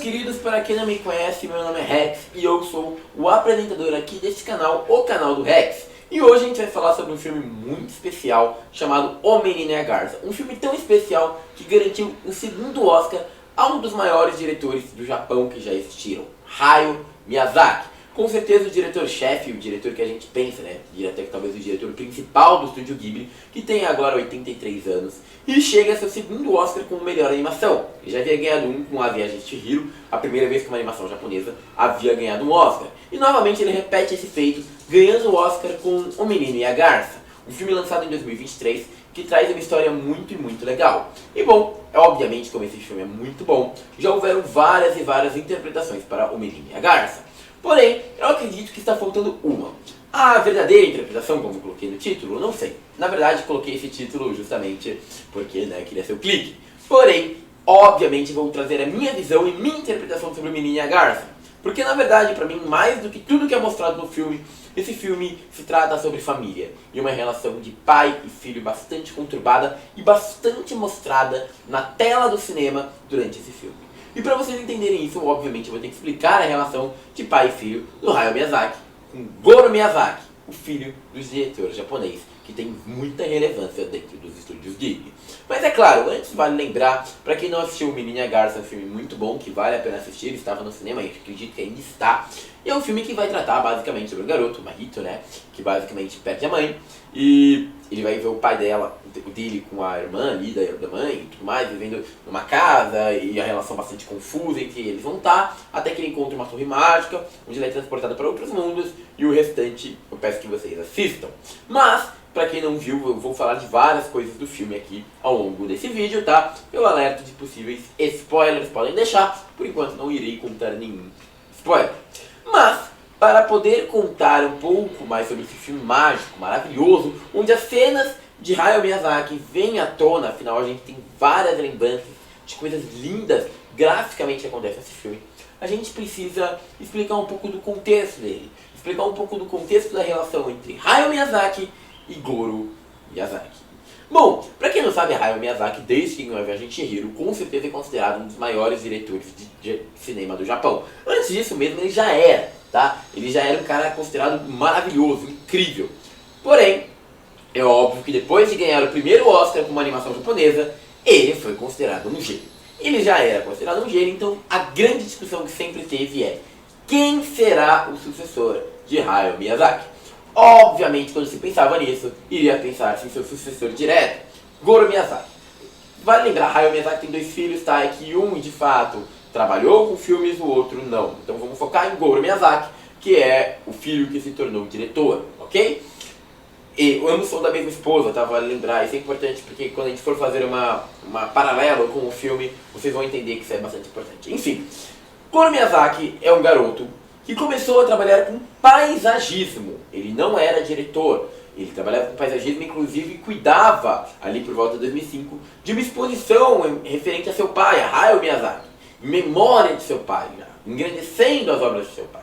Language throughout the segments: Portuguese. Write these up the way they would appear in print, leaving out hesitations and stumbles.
queridos, para quem não me conhece, meu nome é Rex e eu sou o apresentador aqui desse canal, o canal do Rex. E hoje a gente vai falar sobre um filme muito especial chamado O Menino e a Garça. Um filme tão especial que garantiu o segundo Oscar a um dos maiores diretores do Japão que já existiram, Hayao Miyazaki. Com certeza o diretor-chefe, o diretor que a gente pensa, né? Diretor, talvez o diretor principal do estúdio Ghibli, que tem agora 83 anos e chega a seu segundo Oscar com melhor animação. Ele já havia ganhado um com A Viagem de Chihiro, a primeira vez que uma animação japonesa havia ganhado um Oscar. E novamente ele repete esse feito, ganhando o Oscar com O Menino e a Garça, um filme lançado em 2023 que traz uma história muito legal. E bom, obviamente como esse filme é muito bom, já houveram várias e várias interpretações para O Menino e a Garça. Porém, eu acredito que está faltando uma. A verdadeira interpretação, como eu coloquei no título, eu não sei. Na verdade, coloquei esse título justamente porque queria ser o clique. Porém, obviamente vou trazer a minha visão e minha interpretação sobre o Menino e a Garça. Porque na verdade, para mim, mais do que tudo que é mostrado no filme, esse filme se trata sobre família. E uma relação de pai e filho bastante conturbada e bastante mostrada na tela do cinema durante esse filme. E para vocês entenderem isso, obviamente eu vou ter que explicar a relação de pai e filho do Hayao Miyazaki com Goro Miyazaki, o filho do diretor japonês, que tem muita relevância dentro dos estúdios Ghibli. Mas é claro, antes vale lembrar, para quem não assistiu O Menino e a Garça, é um filme muito bom, que vale a pena assistir, estava no cinema e acredito que ainda está. E é um filme que vai tratar basicamente sobre o garoto, o Mahito, que basicamente perde a mãe, e ele vai ver o pai dele com a irmã ali, da mãe e tudo mais, vivendo numa casa, e a relação bastante confusa entre eles vão estar, até que ele encontra uma torre mágica, onde ele é transportado para outros mundos, e o restante eu peço que vocês assistam. Mas, pra quem não viu, eu vou falar de várias coisas do filme aqui ao longo desse vídeo, tá? Eu alerto de possíveis spoilers, podem deixar, por enquanto não irei contar nenhum spoiler. Mas, para poder contar um pouco mais sobre esse filme mágico, maravilhoso, onde as cenas de Hayao Miyazaki vêm à tona, afinal a gente tem várias lembranças de coisas lindas graficamente que acontecem nesse filme, a gente precisa explicar um pouco do contexto dele, explicar um pouco do contexto da relação entre Hayao Miyazaki e Goro Miyazaki. Bom, pra quem não sabe, Hayao Miyazaki, desde que ganhou A Viagem de Chihiro, com certeza é considerado um dos maiores diretores de cinema do Japão. Antes disso mesmo, ele já era, tá? Ele já era um cara considerado maravilhoso, incrível. Porém, é óbvio que depois de ganhar o primeiro Oscar com uma animação japonesa, ele foi considerado um gênio. Ele já era considerado um gênio, então a grande discussão que sempre teve é: quem será o sucessor de Hayao Miyazaki? Obviamente, quando se pensava nisso, iria pensar em seu sucessor direto, Goro Miyazaki. Vale lembrar, Hayao Miyazaki tem dois filhos, tá? É que um, de fato, trabalhou com filmes, o outro não. Então vamos focar em Goro Miyazaki, que é o filho que se tornou diretor, ok? E ambos são da mesma esposa, tá? Vale lembrar, isso é importante porque quando a gente for fazer uma paralelo com o filme, vocês vão entender que isso é bastante importante. Enfim, Goro Miyazaki é um garoto que começou a trabalhar com paisagismo. Ele não era diretor, ele trabalhava com paisagismo, inclusive cuidava, ali por volta de 2005, de uma exposição referente a seu pai, a Hayao Miyazaki, em memória de seu pai, engrandecendo as obras de seu pai.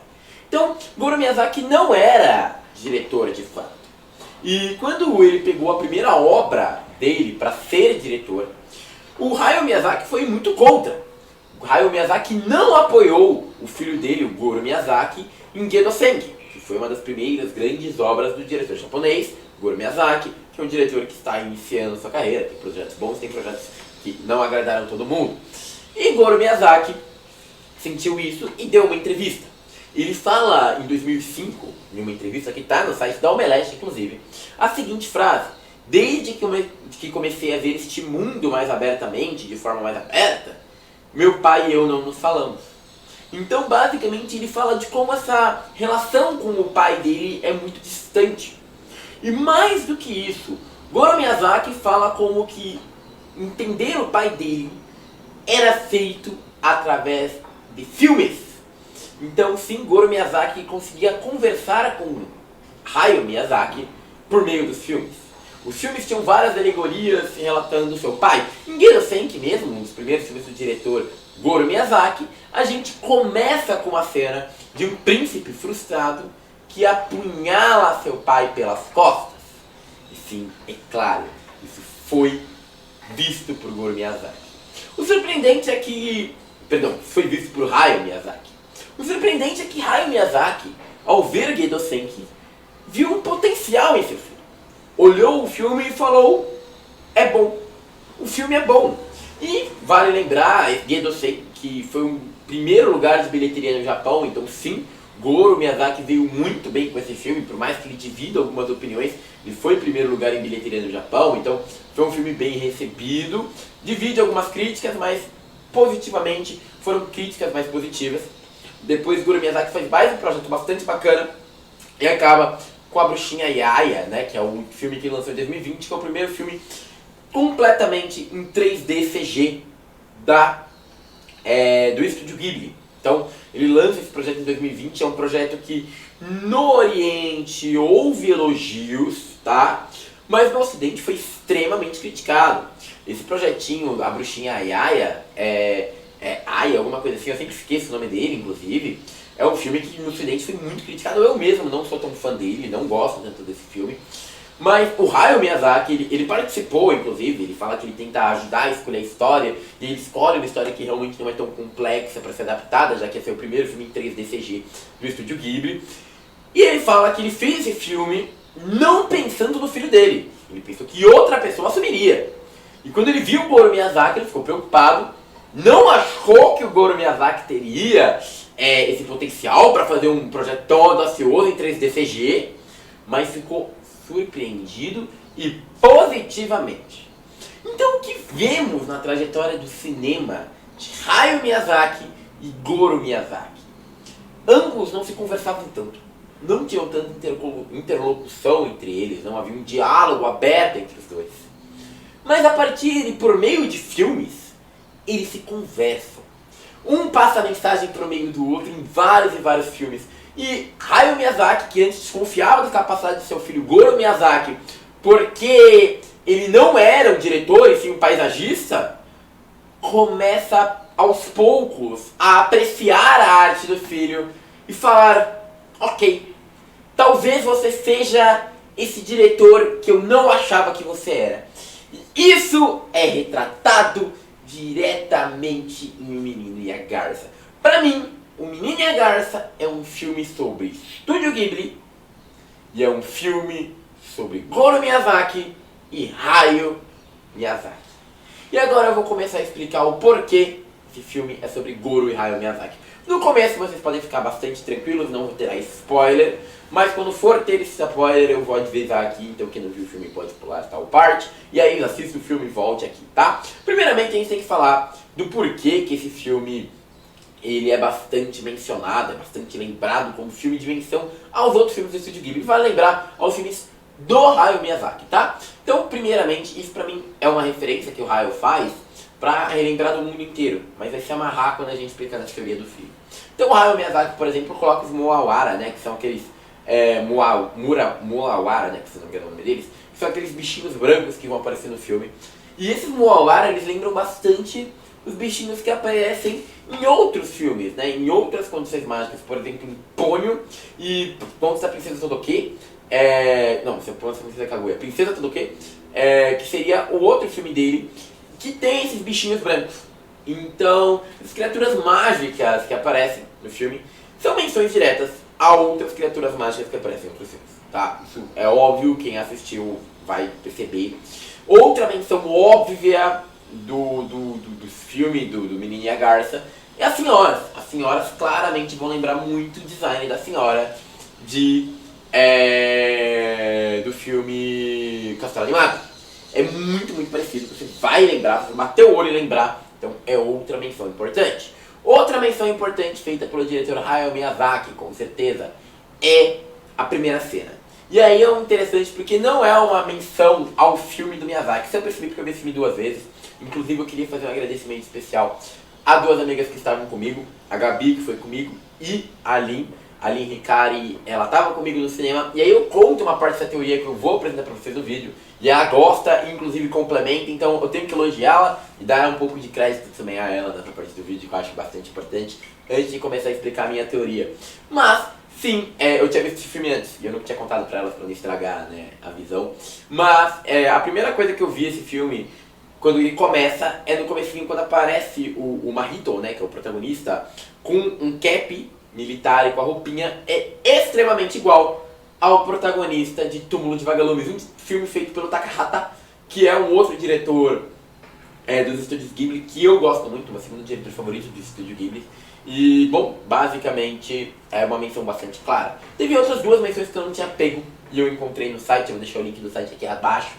Então, Goro Miyazaki não era diretor de fato. E quando ele pegou a primeira obra dele para ser diretor, o Hayao Miyazaki foi muito contra. O Hayao Miyazaki não apoiou o filho dele, o Goro Miyazaki, em Gedo Senki, que foi uma das primeiras grandes obras do diretor japonês, Goro Miyazaki, que é um diretor que está iniciando sua carreira, tem projetos bons, tem projetos que não agradaram todo mundo. E Goro Miyazaki sentiu isso e deu uma entrevista. Ele fala em 2005, em uma entrevista que está no site da Omelete, inclusive, a seguinte frase: desde que comecei a ver este mundo mais abertamente, de forma mais aberta, meu pai e eu não nos falamos. Então, basicamente, ele fala de como essa relação com o pai dele é muito distante. E mais do que isso, Goro Miyazaki fala como que entender o pai dele era feito através de filmes. Então, sim, Goro Miyazaki conseguia conversar com Hayao Miyazaki por meio dos filmes. Os filmes tinham várias alegorias relatando seu pai. Em Gedo Senki mesmo, um dos primeiros filmes do diretor Goro Miyazaki, a gente começa com a cena de um príncipe frustrado que apunhala seu pai pelas costas. E sim, é claro, isso foi visto por Goro Miyazaki. O surpreendente é que foi visto por Hayao Miyazaki. O surpreendente é que Hayao Miyazaki, ao ver Gedo Senki, viu um potencial em seu filme. Olhou o filme e falou, é bom, o filme é bom. E vale lembrar, Gedo Senki foi o primeiro lugar de bilheteria no Japão, então sim, Goro Miyazaki veio muito bem com esse filme, por mais que ele divida algumas opiniões, ele foi em primeiro lugar em bilheteria no Japão, então foi um filme bem recebido, divide algumas críticas, mas positivamente foram críticas mais positivas. Depois Goro Miyazaki faz mais um projeto bastante bacana e acaba com A Bruxinha Yaya, né, que é o filme que ele lançou em 2020, que é o primeiro filme completamente em 3D CG do Estúdio Ghibli. Então, ele lança esse projeto em 2020, é um projeto que no Oriente houve elogios, tá? Mas no Ocidente foi extremamente criticado. Esse projetinho, A Bruxinha Yaya, Aya, alguma coisa assim, eu sempre esqueço o nome dele, inclusive. É um filme que no Ocidente foi muito criticado, eu mesmo não sou tão fã dele, não gosto tanto desse filme. Mas o Hayao Miyazaki, ele participou, inclusive, ele fala que ele tenta ajudar a escolher a história, e ele escolhe uma história que realmente não é tão complexa para ser adaptada, já que esse é o primeiro filme em 3D CG do Estúdio Ghibli. E ele fala que ele fez esse filme não pensando no filho dele, ele pensou que outra pessoa assumiria. E quando ele viu o Goro Miyazaki, ele ficou preocupado, não achou que o Goro Miyazaki teria esse potencial para fazer um projeto tão audacioso em 3D CG, mas ficou surpreendido e positivamente. Então o que vemos na trajetória do cinema de Hayao Miyazaki e Goro Miyazaki? Ambos não se conversavam tanto, não tinham tanta interlocução entre eles, não havia um diálogo aberto entre os dois. Mas a partir e por meio de filmes, eles se conversam. Um passa a mensagem por meio do outro em vários e vários filmes. E Hayao Miyazaki, que antes desconfiava da capacidade de seu filho Goro Miyazaki, porque ele não era um diretor, e sim um paisagista, começa aos poucos a apreciar a arte do filho e falar, ok, talvez você seja esse diretor que eu não achava que você era. E isso é retratado diretamente em O Menino e a Garça. Para mim, O Menino e a Garça é um filme sobre Estúdio Ghibli e é um filme sobre Goro Miyazaki e Hayao Miyazaki. E agora eu vou começar a explicar o porquê esse filme é sobre Goro e Hayao Miyazaki. No começo vocês podem ficar bastante tranquilos, não terá spoiler, mas quando for ter esse spoiler eu vou avisar aqui, então quem não viu o filme pode pular tal parte, e aí assista o filme e volte aqui, tá? Primeiramente a gente tem que falar do porquê que esse filme ele é bastante mencionado, é bastante lembrado como filme de menção aos outros filmes do Estúdio Ghibli, vai lembrar aos filmes do Hayao Miyazaki, tá? Então, primeiramente, isso pra mim é uma referência que o Hayao faz pra relembrar do mundo inteiro, mas vai se amarrar quando a gente explicar na teoria do filme. Então o Hayao Miyazaki, por exemplo, coloca os Muawara, né, que são aqueles Muawara, né, que se não me engano o nome deles, que são aqueles bichinhos brancos que vão aparecer no filme. E esses Muawara, eles lembram bastante os bichinhos que aparecem em outros filmes, né, em outras condições mágicas, por exemplo, em Ponyo e Contos da Princesa Todoke, não, esse é o Contos da Princesa Kaguya, Princesa Todoke, que seria o outro filme dele, que tem esses bichinhos brancos. Então, as criaturas mágicas que aparecem no filme são menções diretas a outras criaturas mágicas que aparecem em outros filmes, tá? Isso é óbvio, quem assistiu vai perceber. Outra menção óbvia do filme do Menino e a Garça é as senhoras. As senhoras claramente vão lembrar muito o design da senhora do filme Castelo Animado. É muito, muito parecido, você vai lembrar, você vai bater o olho e lembrar, então é outra menção importante. Outra menção importante feita pelo diretor Hayao Miyazaki, com certeza, é a primeira cena. E aí é interessante porque não é uma menção ao filme do Miyazaki, isso eu percebi porque eu vi esse filme 2 vezes, inclusive eu queria fazer um agradecimento especial a 2 amigas que estavam comigo, a Gabi, que foi comigo, e a Aline Ricari, ela estava comigo no cinema, e aí eu conto uma parte dessa teoria que eu vou apresentar para vocês no vídeo, e ela gosta e inclusive complementa, então eu tenho que elogiá-la e dar um pouco de crédito também a ela nessa parte do vídeo, que eu acho bastante importante, antes de começar a explicar a minha teoria. Mas, sim, eu tinha visto esse filme antes, e eu não tinha contado pra elas pra não estragar, né, a visão, mas a primeira coisa que eu vi esse filme quando ele começa, é no comecinho quando aparece o Mahito, né, que é o protagonista, com um cap militar e com a roupinha, é extremamente igual ao protagonista de Túmulo de Vagalumes, um filme feito pelo Takahata, que é um outro diretor dos estúdios Ghibli, que eu gosto muito, meu segundo diretor favorito do estúdio Ghibli. E, bom, basicamente é uma menção bastante clara. Teve outras duas menções que eu não tinha pego e eu encontrei no site, eu vou deixar o link do site aqui abaixo.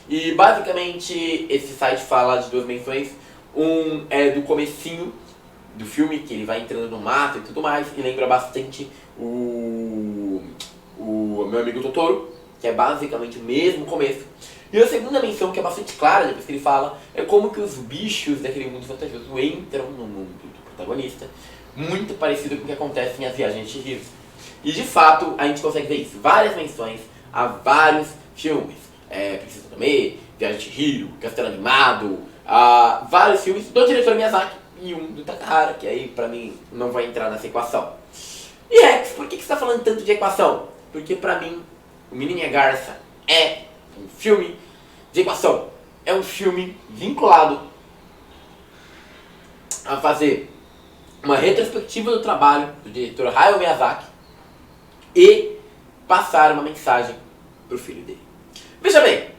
E basicamente esse site fala de duas menções. Um é do comecinho do filme, que ele vai entrando no mato e tudo mais, e lembra bastante o Meu Amigo Totoro, que é basicamente o mesmo começo. E a segunda menção, que é bastante clara, depois que ele fala, é como que os bichos daquele mundo fantasioso entram no mundo do protagonista, muito parecido com o que acontece em As Viagens de Chihiro. E de fato, a gente consegue ver isso. Várias menções a vários filmes. Princesa Tomei, Viagem de Chihiro, Castelo Animado, a vários filmes do diretor Miyazaki e um do Takahata, que aí pra mim não vai entrar nessa equação. E Rex, por que você tá falando tanto de equação? Porque pra mim, O Menino e a Garça é um filme de equação. É um filme vinculado a fazer uma retrospectiva do trabalho do diretor Hayao Miyazaki e passar uma mensagem pro filho dele. Veja bem,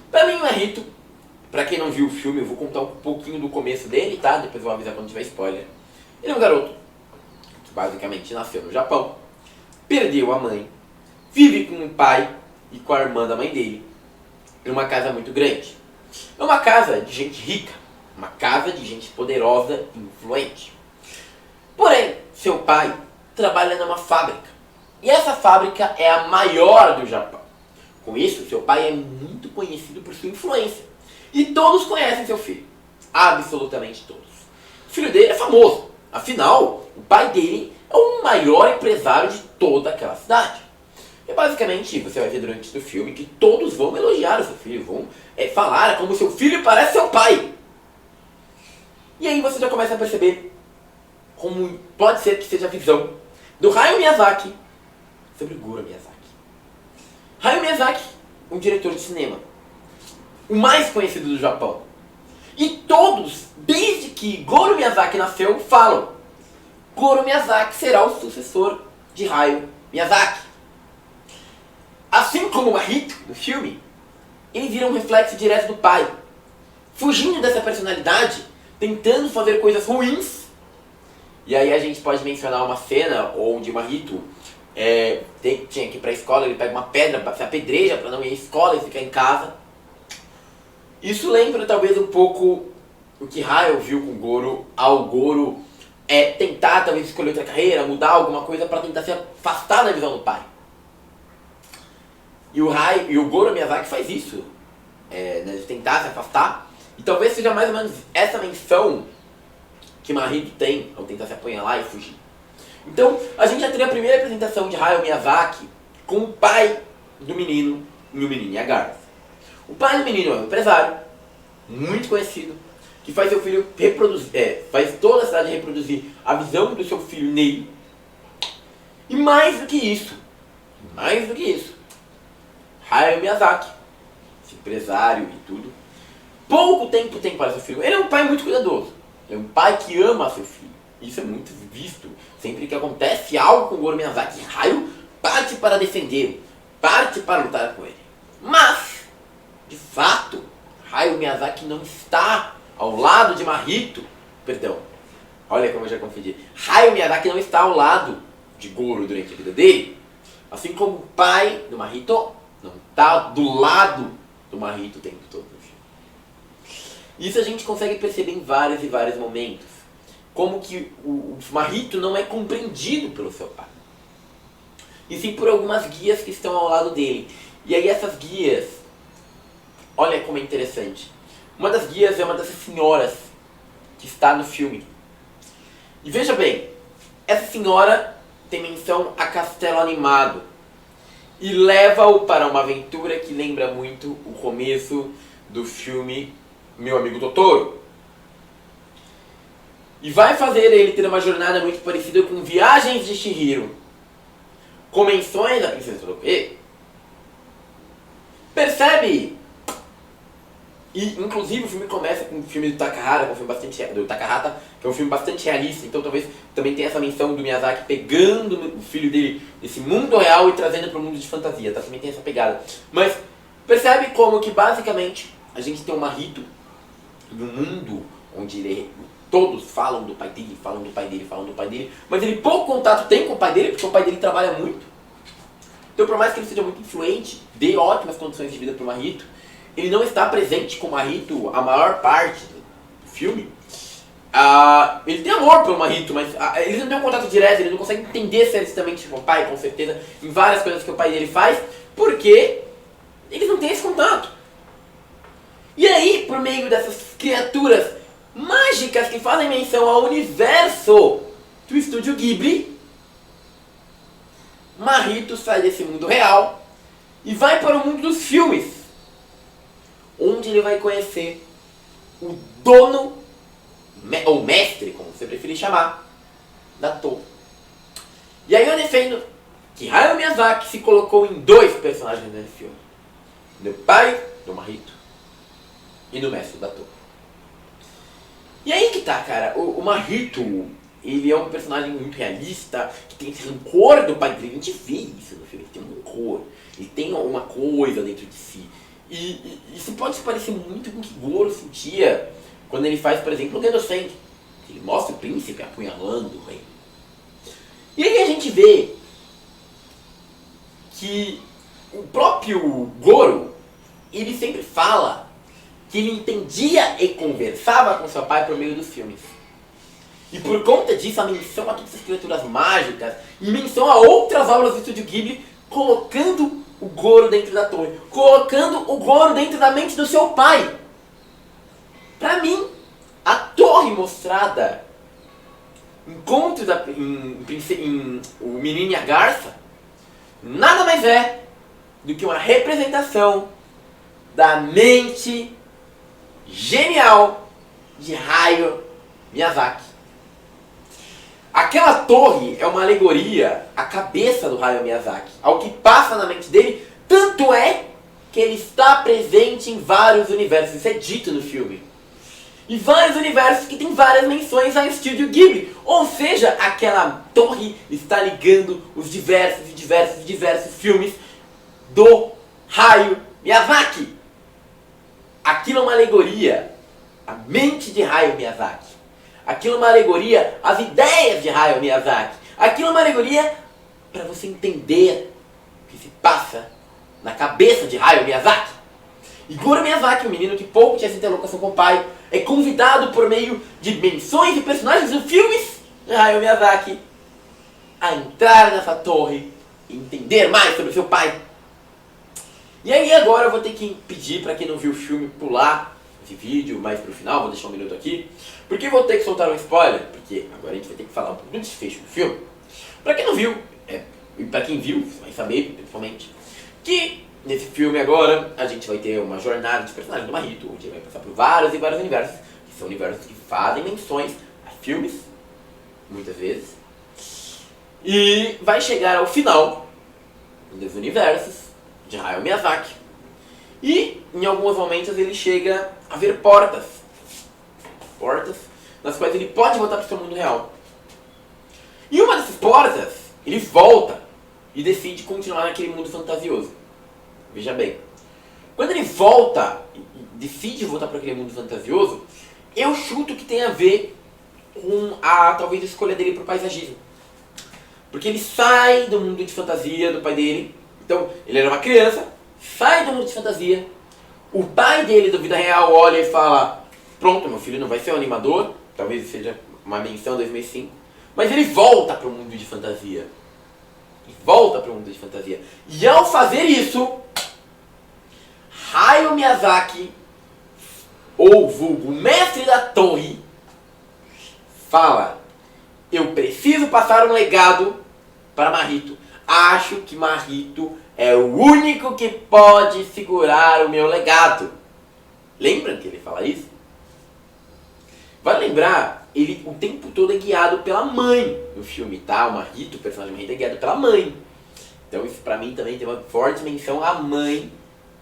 pra mim o Mahito, pra quem não viu o filme, eu vou contar um pouquinho do começo dele, tá? Depois eu vou avisar quando tiver spoiler. Ele é um garoto que basicamente nasceu no Japão, perdeu a mãe, vive com o pai e com a irmã da mãe dele, em uma casa muito grande. É uma casa de gente rica, uma casa de gente poderosa e influente. Porém, seu pai trabalha numa fábrica, e essa fábrica é a maior do Japão. Com isso, seu pai é muito conhecido por sua influência. E todos conhecem seu filho. Absolutamente todos. O filho dele é famoso. Afinal, o pai dele é o maior empresário de toda aquela cidade. E basicamente, você vai ver durante o filme que todos vão elogiar o seu filho. Vão falar como seu filho parece seu pai. E aí você já começa a perceber como pode ser que seja a visão do Hayao Miyazaki sobre Goro Miyazaki. Hayao Miyazaki, um diretor de cinema, o mais conhecido do Japão. E todos, desde que Goro Miyazaki nasceu, falam: Goro Miyazaki será o sucessor de Hayao Miyazaki. Assim como o Mahito, no filme, ele vira um reflexo direto do pai, fugindo dessa personalidade, tentando fazer coisas ruins. E aí a gente pode mencionar uma cena onde o Mahito tinha que ir pra escola, ele pega uma pedra, se apedreja para não ir à escola e ficar em casa. Isso lembra talvez um pouco o que Hayao viu com Goro, ao Goro tentar talvez escolher outra carreira, mudar alguma coisa para tentar se afastar da visão do pai. E o Goro Miyazaki faz isso, de tentar se afastar, e talvez seja mais ou menos essa menção que Mahito tem ao tentar se apunhalar e fugir. Então, a gente já teria a primeira apresentação de Hayao Miyazaki com o pai do menino e O Menino e a Garça. O pai do menino é um empresário muito conhecido, que faz seu filho reproduzir, faz toda a cidade reproduzir a visão do seu filho nele. E mais do que isso, Hayao Miyazaki, esse empresário e tudo, pouco tempo tem para seu filho. Ele é um pai muito cuidadoso, é um pai que ama seu filho. Isso é muito visto. Sempre que acontece algo com o Goro Miyazaki, Hayao parte para defendê-lo, parte para lutar com ele. Mas, de fato, Hayao Miyazaki não está ao lado de Mahito. Perdão, olha como eu já confundi. Hayao Miyazaki não está ao lado de Goro durante a vida dele. Assim como o pai do Mahito não está do lado do Mahito o tempo todo no filme. Isso a gente consegue perceber em vários e vários momentos. Como que o Mahito não é compreendido pelo seu pai. E sim por algumas guias que estão ao lado dele. E aí essas guias, olha como é interessante. Uma das guias é uma dessas senhoras que está no filme. E veja bem, essa senhora tem menção a Castelo Animado. E leva-o para uma aventura que lembra muito o começo do filme Meu Amigo Totoro. E vai fazer ele ter uma jornada muito parecida com Viagens de Chihiro, com menções da Princesa Tonoe. Percebe E, inclusive, o filme começa com o filme do Takahata, que é um filme bastante, do Takahata, que é um filme bastante realista, então talvez também tenha essa menção do Miyazaki pegando o filho dele desse mundo real e trazendo para o mundo de fantasia, tá? Também tem essa pegada. Mas percebe como que, basicamente, a gente tem uma Mahito em um mundo onde todos falam do pai dele, falam do pai dele, falam do pai dele, mas ele pouco contato tem com o pai dele, porque o pai dele trabalha muito. Então, por mais que ele seja muito influente, dê ótimas condições de vida para o Mahito, ele não está presente com o Mahito a maior parte do filme. Ele tem amor pelo Mahito, mas eles não têm um contato direto, ele não consegue entender seriamente o pai, com certeza, em várias coisas que o pai dele faz, porque eles não têm esse contato. E aí, por meio dessas criaturas mágicas que fazem menção ao universo do Estúdio Ghibli, Mahito sai desse mundo real e vai para o mundo dos filmes, onde ele vai conhecer o dono, ou mestre, como você preferir chamar, da torre. E aí eu defendo que Hayao Miyazaki se colocou em dois personagens nesse filme: no pai do Mahito e no mestre da torre. E aí que tá, cara, o Mahito, ele é um personagem muito realista, que tem esse rancor do pai dele. A gente vê isso no filme, ele tem um rancor, ele tem uma coisa dentro de si. E isso pode se parecer muito com o que Goro sentia quando ele faz, por exemplo, o Gendo-Senki. Ele mostra o príncipe apunhalando o rei. E aí a gente vê que o próprio Goro, ele sempre fala que ele entendia e conversava com seu pai por meio dos filmes. E por conta disso, a menção a todas essas criaturas mágicas e menção a outras obras do Estúdio Ghibli, colocando o Goro dentro da torre, colocando o Goro dentro da mente do seu pai. Pra mim, a torre mostrada em O Menino e a Garça nada mais é do que uma representação da mente genial de Hayao Miyazaki. Aquela torre é uma alegoria à cabeça do Hayao Miyazaki, ao que passa na mente dele, tanto é que ele está presente em vários universos, isso é dito no filme. E vários universos que tem várias menções ao Estúdio Ghibli, ou seja, aquela torre está ligando os diversos filmes do Hayao Miyazaki. Aquilo é uma alegoria à mente de Hayao Miyazaki. Aquilo é uma alegoria às ideias de Hayao Miyazaki. Aquilo é uma alegoria para você entender o que se passa na cabeça de Hayao Miyazaki. E Goro Miyazaki, um menino que pouco tinha essa interlocução com o pai, é convidado por meio de menções e personagens dos filmes de Hayao Miyazaki a entrar nessa torre e entender mais sobre o seu pai. E aí agora eu vou ter que pedir para quem não viu o filme pular esse vídeo mais pro final, vou deixar um minuto aqui, porque vou ter que soltar um spoiler, porque agora a gente vai ter que falar um pouco do desfecho do filme. Pra quem não viu, e pra quem viu, vai saber, principalmente, que nesse filme agora a gente vai ter uma jornada de personagem do Mahito, onde ele vai passar por vários e vários universos, que são universos que fazem menções a filmes, muitas vezes, e vai chegar ao final dos universos de Hayao Miyazaki. E, em alguns momentos, ele chega a ver portas nas quais ele pode voltar para o seu mundo real. E uma dessas portas, ele volta e decide continuar naquele mundo fantasioso. Veja bem, quando ele volta e decide voltar para aquele mundo fantasioso, eu chuto que tem a ver com talvez a escolha dele para o paisagismo. Porque ele sai do mundo de fantasia do pai dele. Então, ele era uma criança, sai do mundo de fantasia, o pai dele da vida real olha e fala: pronto, meu filho não vai ser um animador, talvez seja uma menção 2005, mas ele volta para o mundo de fantasia. E ao fazer isso, Hayao Miyazaki, ou vulgo mestre da torre, fala: eu preciso passar um legado para Mahito. Acho que Mahito é o único que pode segurar o meu legado. Lembra que ele fala isso? Vai lembrar, ele o tempo todo é guiado pela mãe no filme, tá? O Mahito, o personagem Mahito, é guiado pela mãe. Então isso pra mim também tem uma forte menção à mãe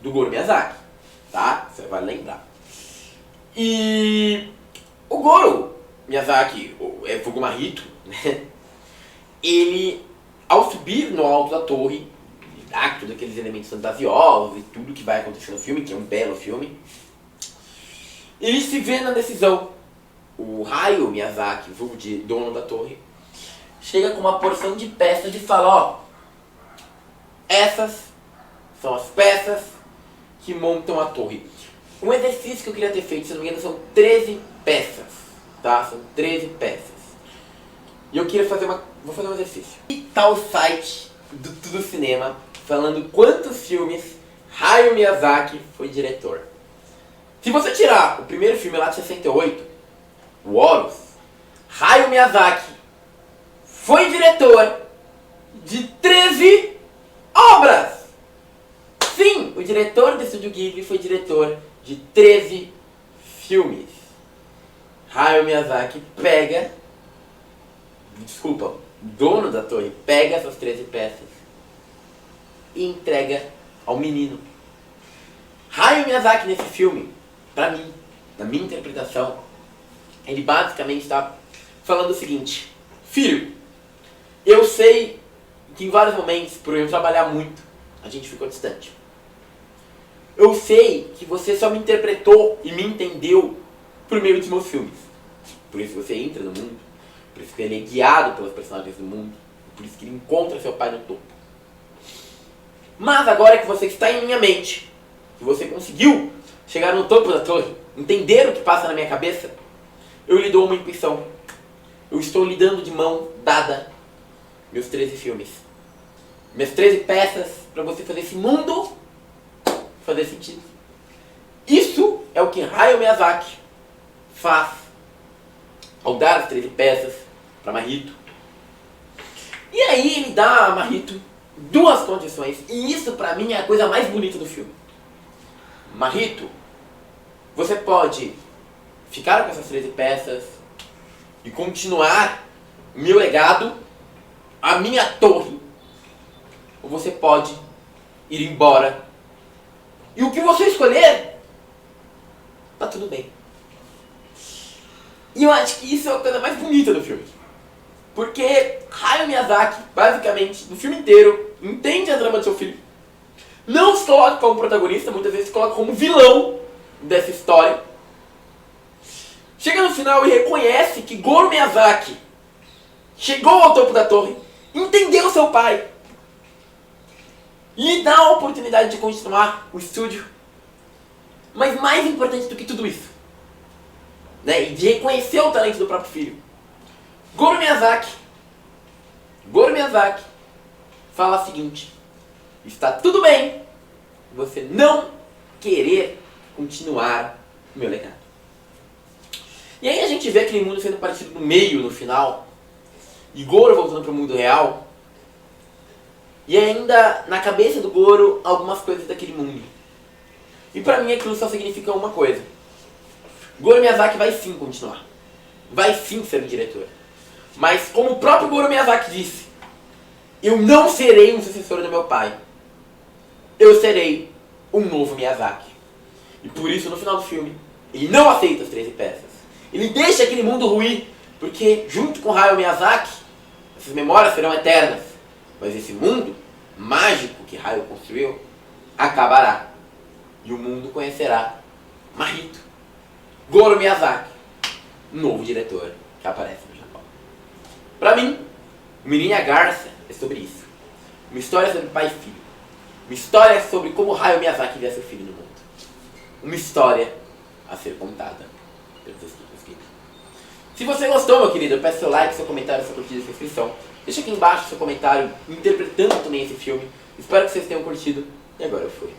do Goro Miyazaki, tá? Você vai lembrar. E o Goro Miyazaki, Fukuyama Hito, né? Ele, ao subir no alto da torre, dá todos aqueles elementos fantasiosos e tudo que vai acontecer no filme, que é um belo filme, ele se vê na decisão. O Hayao Miyazaki, vulgo de dono da torre, chega com uma porção de peças e fala, ó, essas são as peças que montam a torre. Um exercício que eu queria ter feito, se não me engano, são 13 peças, tá? São 13 peças. E eu queria fazer vou fazer um exercício. E tá o site do Tudo Cinema falando quantos filmes Hayao Miyazaki foi diretor. Se você tirar o primeiro filme lá de 68, o Horus, Hayao Miyazaki foi diretor de 13 obras! Sim, o diretor do Estúdio Ghibli foi diretor de 13 filmes. Hayao Miyazaki o dono da torre, pega essas 13 peças e entrega ao menino. Hayao Miyazaki nesse filme, pra mim, na minha interpretação, ele basicamente está falando o seguinte: filho, eu sei que em vários momentos, por eu trabalhar muito, a gente ficou distante. Eu sei que você só me interpretou e me entendeu por meio dos meus filmes. Por isso você entra no mundo, por isso que ele é guiado pelos personagens do mundo, por isso que ele encontra seu pai no topo. Mas agora que você está em minha mente, que você conseguiu chegar no topo da torre, entender o que passa na minha cabeça, eu lhe dou uma intuição. Eu estou lhe dando de mão dada meus 13 filmes. Minhas 13 peças para você fazer esse mundo fazer sentido. Isso é o que Hayao Miyazaki faz ao dar as 13 peças para Mahito. E aí ele dá a Mahito duas condições. E isso para mim é a coisa mais bonita do filme. Mahito, você pode ficar com essas 13 peças e continuar meu legado, a minha torre, ou você pode ir embora. E o que você escolher, tá tudo bem. E eu acho que isso é a coisa mais bonita do filme. Porque Hayao Miyazaki, basicamente, no filme inteiro, entende a drama do seu filho. Não se coloca como protagonista, muitas vezes se coloca como vilão dessa história. Chega no final e reconhece que Goro Miyazaki chegou ao topo da torre, entendeu seu pai, lhe dá a oportunidade de continuar o estúdio. Mas mais importante do que tudo isso, né, e de reconhecer o talento do próprio filho, Goro Miyazaki fala o seguinte: está tudo bem você não querer continuar o meu legado. E aí a gente vê aquele mundo sendo partido no meio no final, e Goro voltando para o mundo real, e ainda na cabeça do Goro algumas coisas daquele mundo. E pra mim aquilo só significa uma coisa: Goro Miyazaki vai sim continuar, vai sim ser o diretor. Mas como o próprio Goro Miyazaki disse, eu não serei um sucessor do meu pai, eu serei um novo Miyazaki. E por isso no final do filme ele não aceita as 13 peças. Ele deixa aquele mundo ruir, porque junto com Hayao Miyazaki essas memórias serão eternas. Mas esse mundo mágico que Hayao construiu acabará. E o mundo conhecerá Mahito, Goro Miyazaki, novo diretor que aparece no Japão. Pra mim, o Menino e a Garça é sobre isso. Uma história sobre pai e filho. Uma história sobre como Hayao Miyazaki vê seu filho no mundo. Uma história a ser contada pelos estúdios Ghibli. Se você gostou, meu querido, eu peço seu like, seu comentário, sua curtida e sua inscrição. Deixa aqui embaixo seu comentário interpretando também esse filme. Espero que vocês tenham curtido. E agora eu fui.